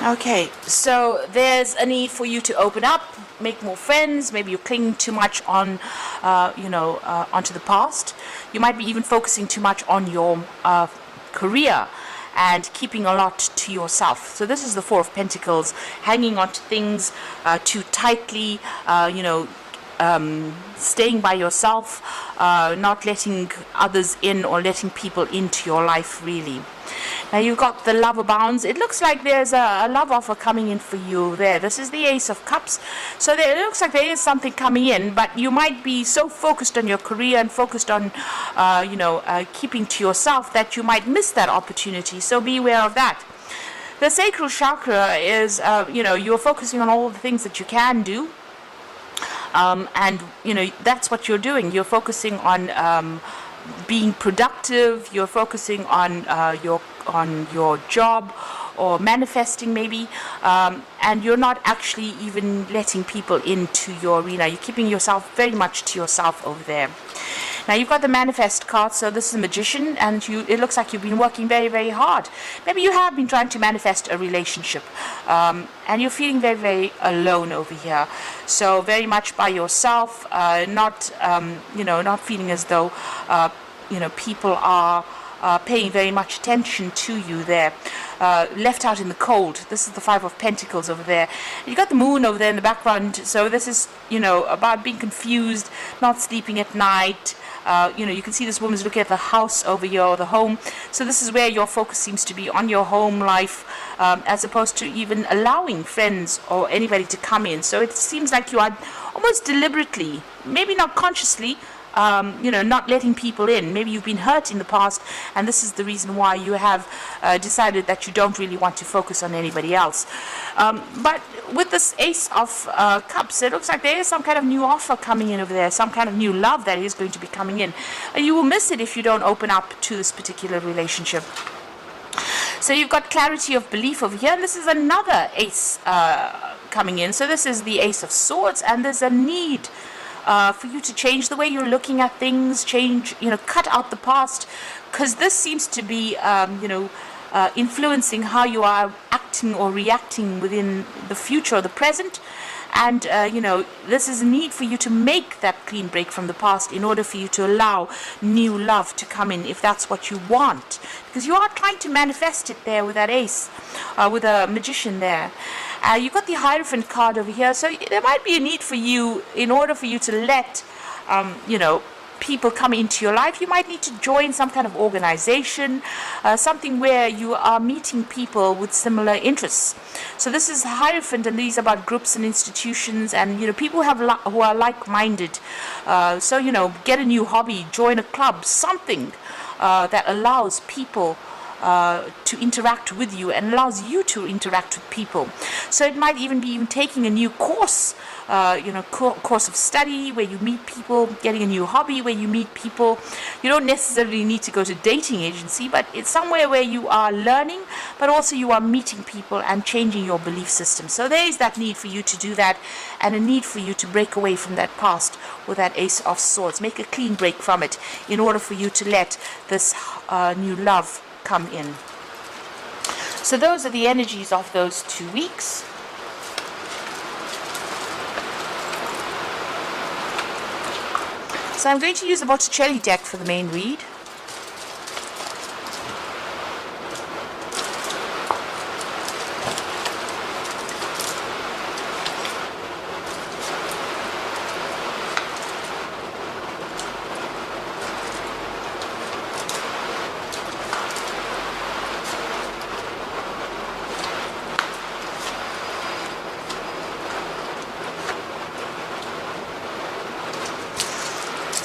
Okay, so there's a need for you to open up, make more friends. Maybe you're clinging too much on, onto the past. You might be even focusing too much on your career and keeping a lot to yourself. So this is the Four of Pentacles, hanging on to things too tightly, staying by yourself, not letting others in or letting people into your life, really. Now you've got the Lover bounds. It looks like there's a love offer coming in for you there. This is the Ace of Cups. So it looks like there is something coming in, but you might be so focused on your career and focused on, keeping to yourself that you might miss that opportunity. So be aware of that. The sacral chakra is, you're focusing on all the things that you can do. And that's what you're doing. You're focusing on being productive. You're focusing on your job or manifesting maybe, and you're not actually even letting people into your arena. You're keeping yourself very much to yourself over there. Now you've got the Manifest card, so this is a Magician, and it looks like you've been working very, very hard. Maybe you have been trying to manifest a relationship, and you're feeling very, very alone over here. So very much by yourself, not feeling as though, people are paying very much attention to you there. Left out in the cold. This is the Five of Pentacles over there. You've got the Moon over there in the background, so this is, about being confused, not sleeping at night. You can see this woman's looking at the house over here, or the home. So this is where your focus seems to be, on your home life, as opposed to even allowing friends or anybody to come in. So it seems like you are almost deliberately, maybe not consciously, not letting people in. Maybe you've been hurt in the past, and this is the reason why you have decided that you don't really want to focus on anybody else. But with this Ace of Cups, it looks like there is some kind of new offer coming in over there, some kind of new love that is going to be coming in. And you will miss it if you don't open up to this particular relationship. So you've got clarity of belief over here, and this is another Ace coming in. So this is the Ace of Swords, and there's a need for you to change the way you're looking at things, cut out the past, because this seems to be, influencing how you are acting or reacting within the future or the present. And, this is a need for you to make that clean break from the past in order for you to allow new love to come in, if that's what you want. Because you are trying to manifest it there with that Ace, with a Magician there. You've got the Hierophant card over here, so there might be a need for you, in order for you to let, people come into your life. You might need to join some kind of organization, something where you are meeting people with similar interests. So this is Hierophant, and these are about groups and institutions, and people who are like-minded. So get a new hobby, join a club, something that allows people to interact with you and allows you to interact with people. So it might even be taking a new course, course of study where you meet people, getting a new hobby where you meet people. You don't necessarily need to go to dating agency, but it's somewhere where you are learning, but also you are meeting people and changing your belief system. So there is that need for you to do that, and a need for you to break away from that past with that Ace of Swords. Make a clean break from it in order for you to let this new love come in. So those are the energies of those 2 weeks. So I'm going to use the Botticelli deck for the main read.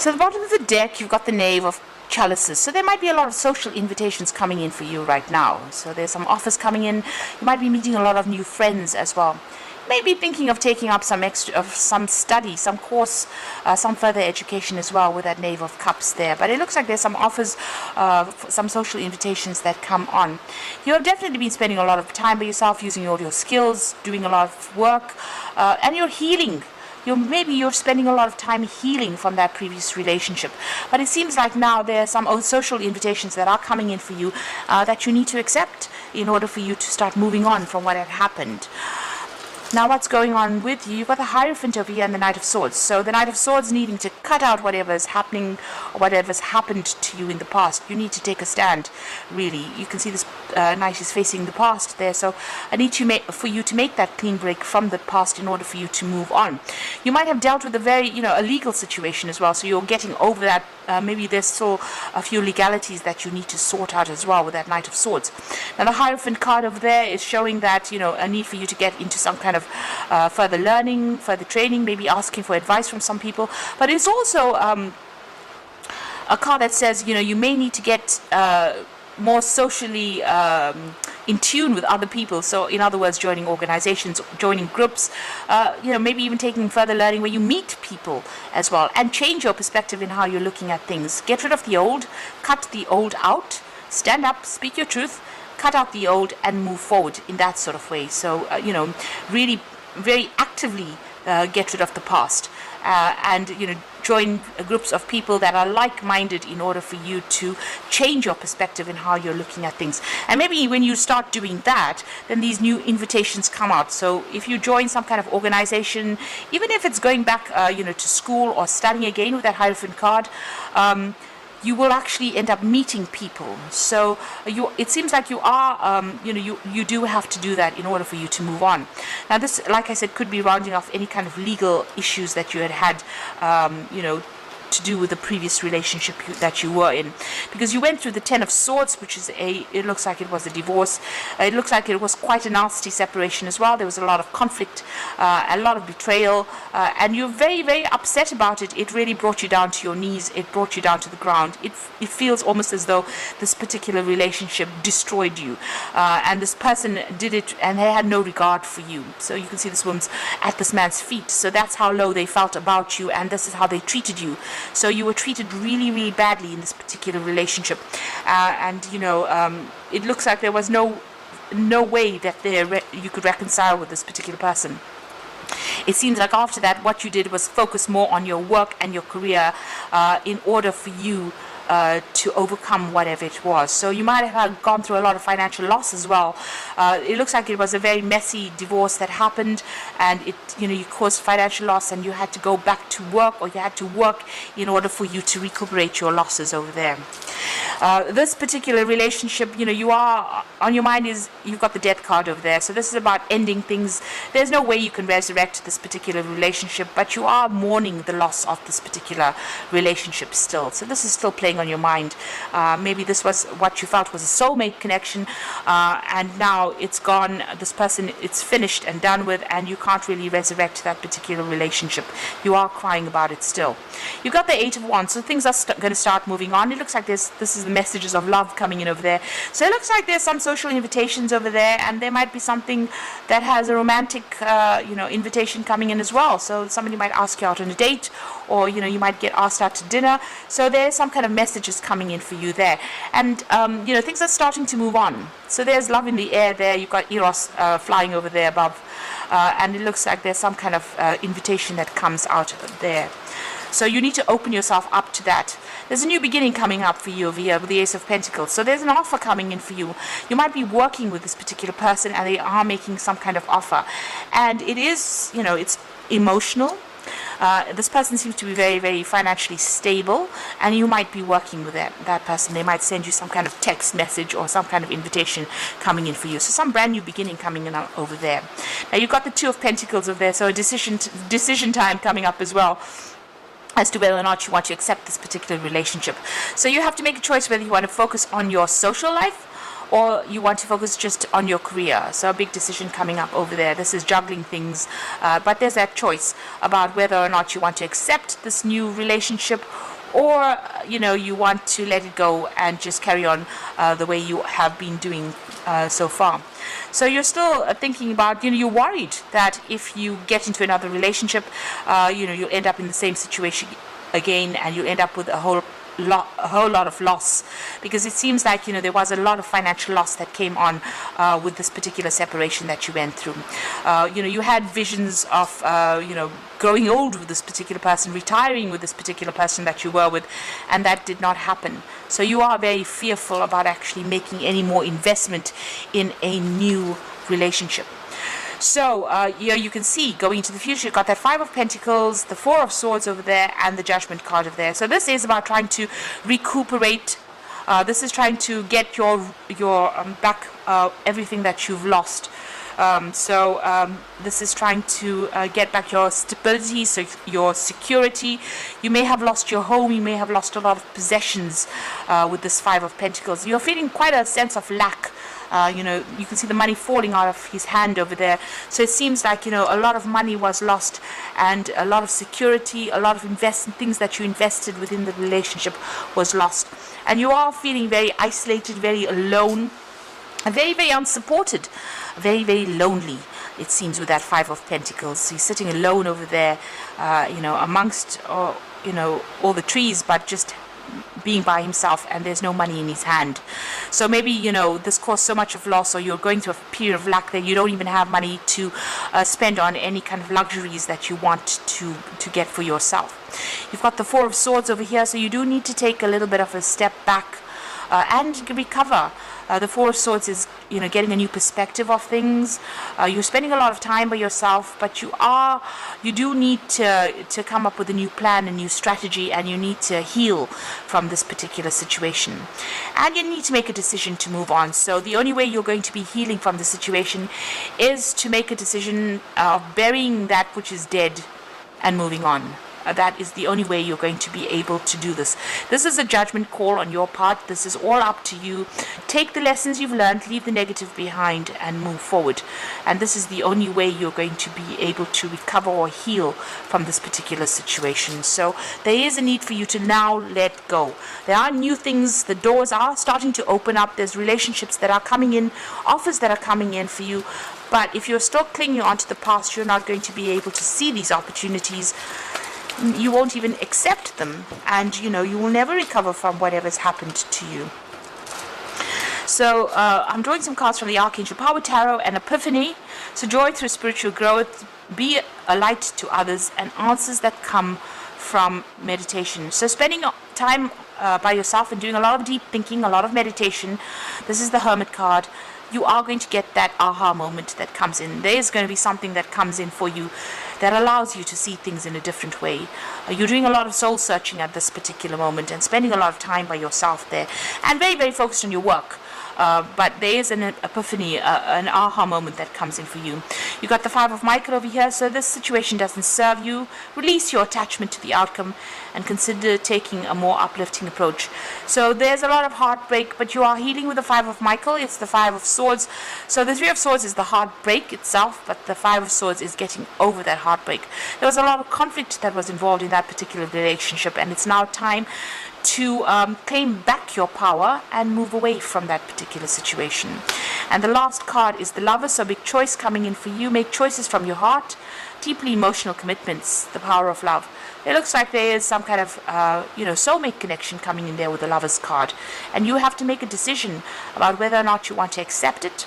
So at the bottom of the deck, you've got the Knave of Chalices. So there might be a lot of social invitations coming in for you right now. So there's some offers coming in. You might be meeting a lot of new friends as well. Maybe thinking of taking up some study, some course, some further education as well with that Knave of Cups there. But it looks like there's some offers, some social invitations that come on. You have definitely been spending a lot of time by yourself, using all your skills, doing a lot of work, and you're healing. maybe you're spending a lot of time healing from that previous relationship. But it seems like now there are some social invitations that are coming in for you that you need to accept in order for you to start moving on from what had happened. Now what's going on with you? You've got the Hierophant over here and the Knight of Swords. So the Knight of Swords needing to cut out whatever is happening or whatever's happened to you in the past. You need to take a stand, really. You can see this Knight is facing the past there. So I need for you to make that clean break from the past in order for you to move on. You might have dealt with a very, a legal situation as well. So you're getting over that. Maybe there's still a few legalities that you need to sort out as well with that Knight of Swords. Now the Hierophant card over there is showing that, a need for you to get into some kind of further learning, further training, maybe asking for advice from some people. But it's also a card that says, you may need to get more socially in tune with other people. So in other words, joining organizations, joining groups, maybe even taking further learning where you meet people as well, and change your perspective in how you're looking at things. Get rid of the old, cut the old out, stand up, speak your truth, cut out the old, and move forward in that sort of way. So, really very actively get rid of the past and, join groups of people that are like-minded in order for you to change your perspective in how you're looking at things. And maybe when you start doing that, then these new invitations come out. So if you join some kind of organization, even if it's going back, to school or studying again with that Hierophant card, you will actually end up meeting people. So it seems like you are, you do have to do that in order for you to move on. Now this, like I said, could be rounding off any kind of legal issues that you had, to do with the previous relationship that you were in, because you went through the Ten of Swords, which is it looks like it was a divorce. It looks like it was quite a nasty separation as well. There was a lot of conflict, a lot of betrayal, and you're very, very upset about it. It really brought you down to your knees. It brought you down to the ground. It feels almost as though this particular relationship destroyed you, and this person did it, and they had no regard for you. So you can see this woman's at this man's feet. So that's how low they felt about you, and this is how they treated you. So you were treated really, really badly in this particular relationship, and it looks like there was no way that you could reconcile with this particular person. It seems like after that, what you did was focus more on your work and your career in order for you to overcome whatever it was. So you might have gone through a lot of financial loss as well. It looks like it was a very messy divorce that happened, and you caused financial loss, and you had to go back to work, or you had to work in order for you to recuperate your losses over there. This particular relationship, you are on your mind is you've got the Death card over there. So this is about ending things. There's no way you can resurrect this particular relationship, but you are mourning the loss of this particular relationship still. So this is still playing on your mind. Maybe this was what you felt was a soulmate connection, and now it's gone. This person, it's finished and done with, and you can't really resurrect that particular relationship. You are crying about it still. You've got the Eight of Wands, so things are going to start moving on. It looks like this is the messages of love coming in over there. So it looks like there's some social invitations over there, and there might be something that has a romantic invitation coming in as well. So somebody might ask you out on a date, or you might get asked out to dinner. So there's some kind of messages coming in for you there, and things are starting to move on. So there's love in the air there. You've got Eros flying over there above, and it looks like there's some kind of invitation that comes out there. So you need to open yourself up to that. There's a new beginning coming up for you over here with the Ace of Pentacles. So there's an offer coming in for you. You might be working with this particular person, and they are making some kind of offer, and it is, it's emotional. This person seems to be very, very financially stable, and you might be working with that person. They might send you some kind of text message or some kind of invitation coming in for you. So some brand new beginning coming in over there. Now you've got the Two of Pentacles over there, so a decision time coming up as well, as to whether or not you want to accept this particular relationship. So you have to make a choice whether you want to focus on your social life, or you want to focus just on your career. So a big decision coming up over there. This is juggling things, but there's that choice about whether or not you want to accept this new relationship, or you want to let it go and just carry on the way you have been doing so far. So you're still thinking about, you're worried that if you get into another relationship, you'll end up in the same situation again, and you'll end up with a whole a whole lot of loss, because it seems like there was a lot of financial loss that came on with this particular separation that you went through. You had visions of growing old with this particular person, retiring with this particular person that you were with, and that did not happen. So you are very fearful about actually making any more investment in a new relationship. So here you can see, going into the future, you've got that Five of Pentacles, the Four of Swords over there, and the Judgment card over there. So this is about trying to recuperate. This is trying to get your back everything that you've lost. This is trying to get back your stability, so your security. You may have lost your home. You may have lost a lot of possessions with this Five of Pentacles. You're feeling quite a sense of lack. You can see the money falling out of his hand over there. So it seems like, a lot of money was lost, and a lot of security, a lot of things that you invested within the relationship was lost. And you are feeling very isolated, very alone, and very, very unsupported, very, very lonely, it seems, with that Five of Pentacles. He's sitting alone over there, amongst, all the trees, but just being by himself, and there's no money in his hand. So maybe this caused so much of loss, or you're going through a period of lack that you don't even have money to spend on any kind of luxuries that you want to get for yourself. You've got the Four of Swords over here, so you do need to take a little bit of a step back and recover. The Four of Swords is, getting a new perspective of things. You're spending a lot of time by yourself, but you do need to come up with a new plan, a new strategy, and you need to heal from this particular situation. And you need to make a decision to move on. So the only way you're going to be healing from the situation is to make a decision of burying that which is dead and moving on. That is the only way you're going to be able to do this. This is a judgment call on your part. This is all up to you. Take the lessons you've learned, leave the negative behind, and move forward. And this is the only way you're going to be able to recover or heal from this particular situation. So there is a need for you to now let go. There are new things. The doors are starting to open up. There's relationships that are coming in, offers that are coming in for you. But if you're still clinging onto the past, you're not going to be able to see these opportunities. You won't even accept them, and you will never recover from whatever's happened to you. So I'm drawing some cards from the Archangel Power Tarot and Epiphany. So joy through spiritual growth, be a light to others, and answers that come from meditation. So spending time by yourself and doing a lot of deep thinking, a lot of meditation. This is the Hermit card. You are going to get that aha moment that comes in. There is going to be something that comes in for you that allows you to see things in a different way. You're doing a lot of soul searching at this particular moment and spending a lot of time by yourself there, and very, very focused on your work. But there is an epiphany, an aha moment that comes in for you. You got the Five of Michael over here, so this situation doesn't serve you. Release your attachment to the outcome and consider taking a more uplifting approach. So there's a lot of heartbreak, but you are healing with the Five of Michael. It's the Five of Swords. So the Three of Swords is the heartbreak itself, but the Five of Swords is getting over that heartbreak. There was a lot of conflict that was involved in that particular relationship, and it's now time to claim back your power and move away from that particular situation. And the last card is the Lover, so big choice coming in for you. Make choices from your heart, deeply emotional commitments, the power of love. It looks like there is some kind of soulmate connection coming in there with the Lover's card, and you have to make a decision about whether or not you want to accept it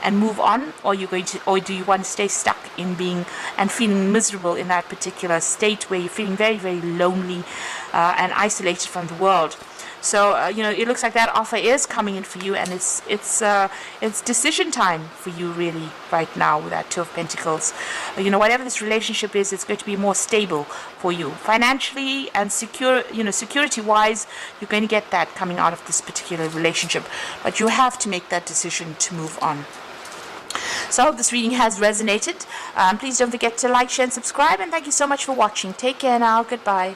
and move on, or do you want to stay stuck in being and feeling miserable in that particular state where you're feeling very, very lonely and isolated from the world. So it looks like that offer is coming in for you, and it's decision time for you really right now with that Two of Pentacles. Whatever this relationship is, it's going to be more stable for you financially and security wise. You're going to get that coming out of this particular relationship, but you have to make that decision to move on. So I hope this reading has resonated. Please don't forget to like, share, and subscribe, and thank you so much for watching. Take care now. Goodbye.